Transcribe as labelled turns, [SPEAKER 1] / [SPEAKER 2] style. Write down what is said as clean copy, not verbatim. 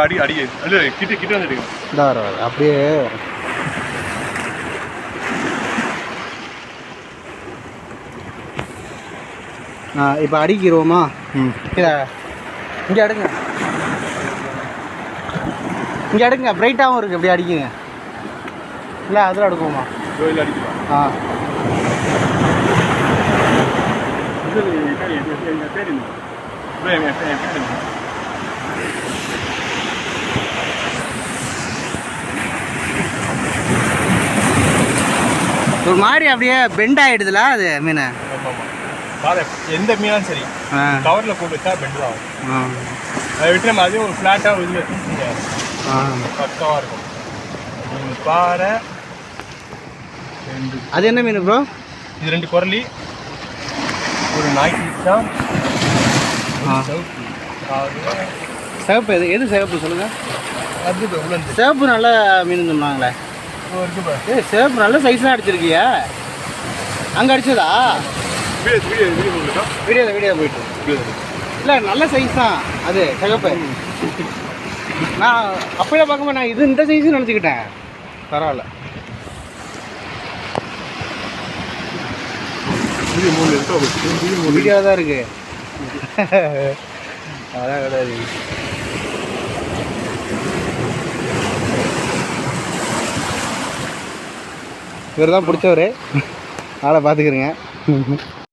[SPEAKER 1] அடி அடி அல்ல கிட்ட கிட்ட வந்துடுங்க.
[SPEAKER 2] அப்படியே இப்போ அடிக்கிறோமா? இங்கே அடுங்க, இங்கே அடுங்க, பிரைட்டாகவும் இருக்குது. இப்படி அடிக்குங்க. இல்லை அதில் அடுக்குவோமா?
[SPEAKER 1] கோயில் அடிக்கலாம்.
[SPEAKER 2] ஒரு மாதிரி அப்படியே பெண்ட் ஆகிடுதுல அது மீன்.
[SPEAKER 1] எந்த மீனாலும் சரி கவரில் போட்டு வச்சா பெண்ட் தான் ஆகும். அதை விட்டு நம்ம அதையும் ஒரு ஃப்ளாட்டாக இதில் தூக்கிங்க, பக்கமாக இருக்கும். நீங்கள் பாறை.
[SPEAKER 2] அது என்ன மீன் ப்ரோ?
[SPEAKER 1] இது 2 குரலி, ஒரு நாய்க்கு தான்.
[SPEAKER 2] சிவப்பு எது சிவப்பு சொல்லுங்கள்?
[SPEAKER 1] அது உளுந்து
[SPEAKER 2] சிவப்பு நல்ல மீன் சொன்னாங்களே. சிவப்பு நல்ல சைஸ்லாம் அடிச்சிருக்கியா? அங்கே அடிச்சதா? வீடியோ போயிட்டு இல்லை, நல்ல சைஸ் தான் அது சிவப்பு. நான் அப்படியே பார்க்கும்போது நான் இது இந்த சைஸு நினச்சிக்கிட்டேன். பரவாயில்ல. வீடியோ தான் இருக்கு. அதான் கிடையாது. இவர் தான் பிடிச்சவர், ஆளை பார்த்துக்கிறேங்க.